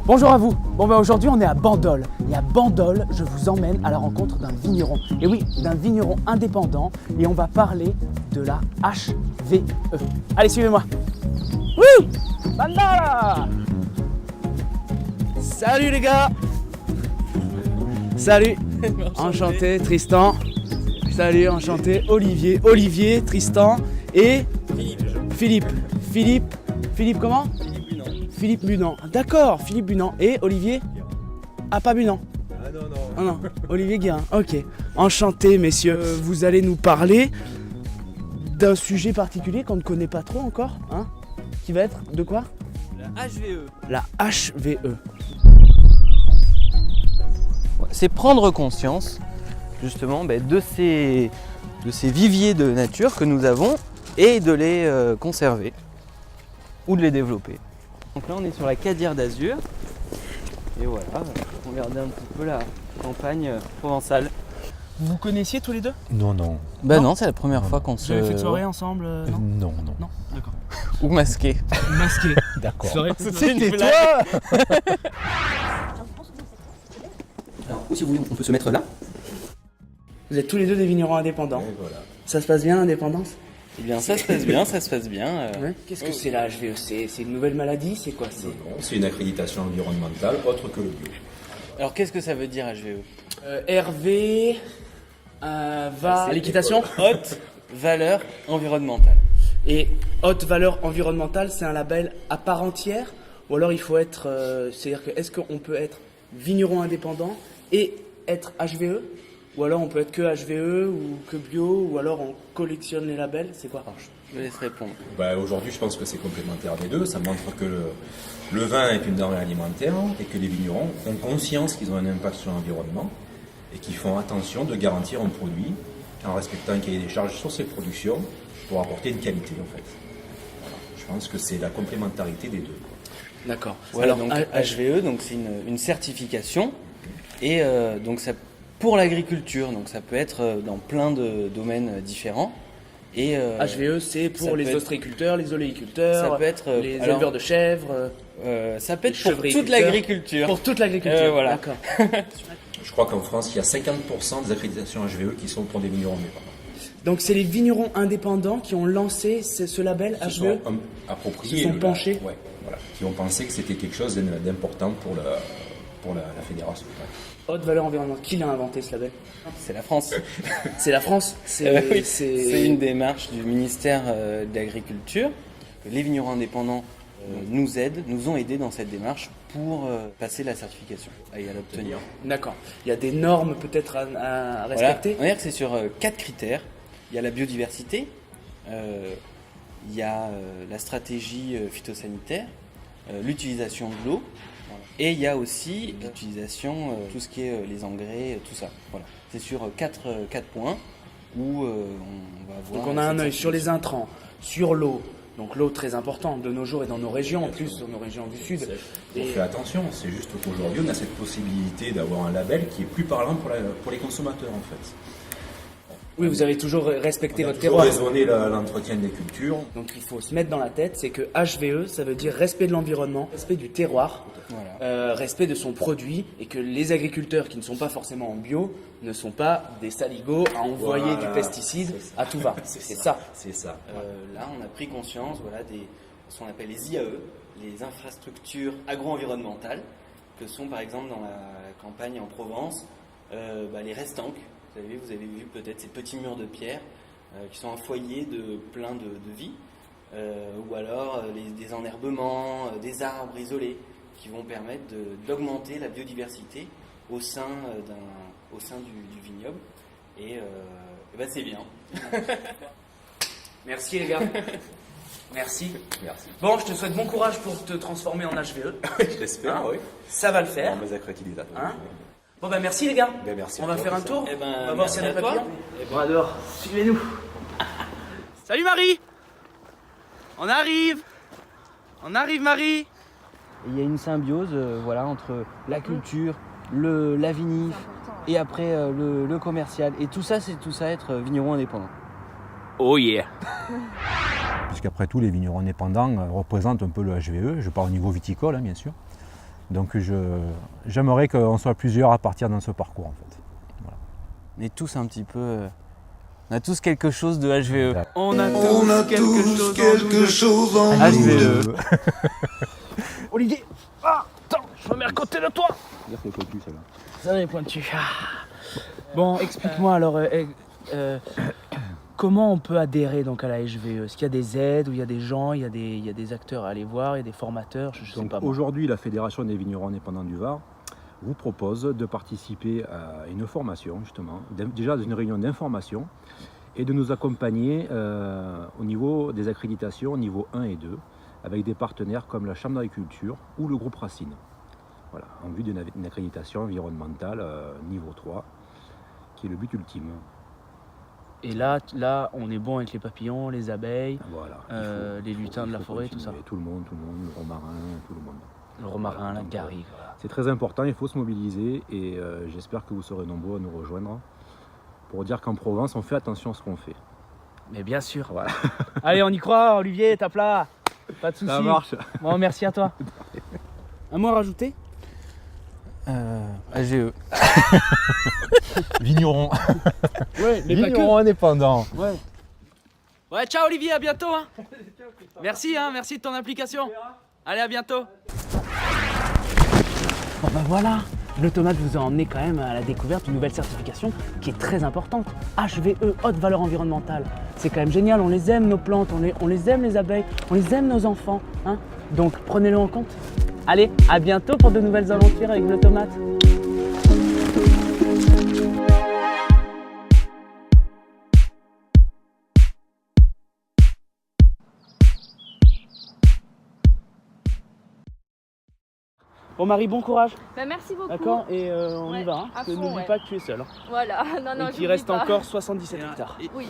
Bonjour à vous. Aujourd'hui on est à Bandol. Et à Bandol, je vous emmène à la rencontre d'un vigneron. Et oui, d'un vigneron indépendant. Et on va parler de la HVE. Allez, suivez-moi. Wouh! Bandol! Salut les gars! Salut! Enchanté, Tristan. Salut, enchanté, Olivier, Tristan et Philippe. Philippe comment? Philippe Bunant. D'accord, Philippe Bunant. Et Olivier? Ah, pas Bunant. Ah non, Olivier Guérin. Ok. Enchanté, messieurs. Vous allez nous parler d'un sujet particulier qu'on ne connaît pas trop encore, hein? Qui va être de quoi? La HVE. La HVE. C'est prendre conscience justement de ces viviers de nature que nous avons et de les conserver ou de les développer. Donc là on est sur la Cadière d'Azur et voilà, on regarde un petit peu la campagne provençale. Vous connaissiez tous les deux? Non. Non, c'est la première fois qu'on Vous avez fait de soirée ensemble? Non. Non. Non, d'accord. Ou masqué. Masqué. D'accord. C'était toi. Alors, si vous voulez, on peut se mettre là. Vous êtes tous les deux des vignerons indépendants. Et voilà. Ça se passe bien l'indépendance? Eh bien, ça se passe bien. Ouais. Qu'est-ce que c'est la HVE? C'est une nouvelle maladie? C'est quoi? C'est une accréditation environnementale autre que le bio. Alors, qu'est-ce que ça veut dire HVE? RV va à l'équitation. Haute valeur environnementale. Et haute valeur environnementale, c'est un label à part entière? Ou alors il faut être... c'est-à-dire que est-ce qu'on peut être vigneron indépendant et être HVE? Ou alors on peut être que HVE ou que bio? Ou alors on collectionne les labels? C'est quoi? Je vous laisse répondre. Aujourd'hui, je pense que c'est complémentaire des deux. Ça montre que le vin est une denrée alimentaire et que les vignerons ont conscience qu'ils ont un impact sur l'environnement et qu'ils font attention de garantir un produit en respectant un cahier des charges sur ses productions pour apporter une qualité en fait. Voilà. Je pense que c'est la complémentarité des deux. D'accord. Voilà, donc HVE, donc c'est une certification et donc ça pour l'agriculture, donc ça peut être dans plein de domaines différents. Et HVE, c'est pour les ostréiculteurs, les oléiculteurs, ça peut être, les éleveurs de chèvres. Ça peut être pour toute l'agriculture. Pour toute l'agriculture, voilà. D'accord. Je crois qu'en France, il y a 50% des accréditations HVE qui sont pour des vignerons indépendants. Donc c'est les vignerons indépendants qui ont lancé ce label HVE? Qui se sont appropriés, se sont penchés. Ouais, voilà, qui ont pensé que c'était quelque chose d'important pour la fédération. Ouais. Haute valeur environnementale. Qui l'a inventé ce label? C'est la France. C'est la France. Oui, c'est une démarche du ministère de l'Agriculture. Les vignerons indépendants nous ont aidés dans cette démarche pour passer la certification et à l'obtenir. D'accord. Il y a des normes peut-être à respecter? Voilà. On va dire que c'est sur 4 critères. Il y a la biodiversité, il y a la stratégie phytosanitaire, l'utilisation de l'eau, et il y a aussi l'utilisation, tout ce qui est les engrais, tout ça. Voilà. C'est sur 4 points où on va voir. Donc on a un œil sur les intrants, sur l'eau. Donc l'eau très importante de nos jours et dans nos régions, en plus dans nos régions du sud. On fait attention, c'est juste qu'aujourd'hui on a cette possibilité d'avoir un label qui est plus parlant pour les consommateurs en fait. Oui, vous avez toujours respecté votre terroir. terroir. Raisonner l'entretien des cultures. Donc il faut se mettre dans la tête, c'est que HVE, ça veut dire respect de l'environnement, respect du terroir, respect de son produit, et que les agriculteurs qui ne sont pas forcément en bio ne sont pas des saligots à envoyer du pesticide à tout va. C'est ça. C'est ça. Là, on a pris conscience ce qu'on appelle les IAE, les infrastructures agro-environnementales, que sont par exemple dans la campagne en Provence, les restanques. Vous avez vu peut-être ces petits murs de pierre qui sont un foyer de plein de vie, ou alors des enherbements, des arbres isolés qui vont permettre d'augmenter la biodiversité au sein du vignoble. Et c'est bien. Merci les gars. Merci. Bon, je te souhaite bon courage pour te transformer en HVE. J'espère, oui. Ça va le faire. Mes accréditateurs. Hein? Bon merci les gars. Merci. On va faire un tour. On va voir s'il y a des toi. papillons. Bon alors, suivez-nous. Salut Marie. On arrive Marie. Il y a une symbiose entre la culture, la vinif et après le commercial. Et tout ça, c'est être vigneron indépendant. Oh yeah. Puisqu'après tout, les vignerons indépendants représentent un peu le HVE. Je parle au niveau viticole, bien sûr. Donc j'aimerais qu'on soit plusieurs à partir dans ce parcours en fait. Voilà. On est tous un petit peu... on a tous quelque chose de HVE. On a tous quelque chose en HVE. Olivier, attends, je me mets à côté de toi. C'est pointu celle-là. Ça est pointu. Bon, explique-moi alors, comment on peut adhérer donc à la HVE? Est-ce qu'il y a des aides, où il y a des gens, il y a des acteurs à aller voir, il y a des formateurs, je sais Donc pas. Moi. aujourd'hui, la Fédération des vignerons indépendants du Var vous propose de participer à une formation, justement, déjà d'une réunion d'information, et de nous accompagner au niveau des accréditations, niveau 1 et 2, avec des partenaires comme la Chambre d'agriculture ou le groupe Racine. Voilà, en vue d'une accréditation environnementale niveau 3, qui est le but ultime. Et là, on est bon avec les papillons, les abeilles, Voilà, les lutins de la forêt, tout ça. Tout le monde, le romarin, tout le monde. Le romarin, la Donc, garrigue. C'est très important, il faut se mobiliser et j'espère que vous serez nombreux à nous rejoindre pour dire qu'en Provence, on fait attention à ce qu'on fait. Mais bien sûr. Voilà. Allez, on y croit, Olivier, tape là. Pas de soucis. Ça marche. Bon, merci à toi. Un mot à rajouter? HVE. Vigneron. Ouais, mais Vigneron indépendant. Ouais. Ouais, ciao Olivier, à bientôt. Hein. Merci, merci de ton implication. Allez, à bientôt. Bon bah voilà, l'Automate vous a emmené quand même à la découverte d'une nouvelle certification qui est très importante. HVE, haute valeur environnementale. C'est quand même génial, on les aime nos plantes, on les aime les abeilles, on les aime nos enfants. Hein. Donc prenez-le en compte. Allez, à bientôt pour de nouvelles aventures avec l'Automate. Bon Marie, bon courage. Bah, merci beaucoup. D'accord, et on y Ouais, va, hein, à parce que fond, n'oublie ouais. pas que tu es seul. Hein. Voilà, non, Et qu'il j'oublie reste pas. encore 77 hectares. Oui.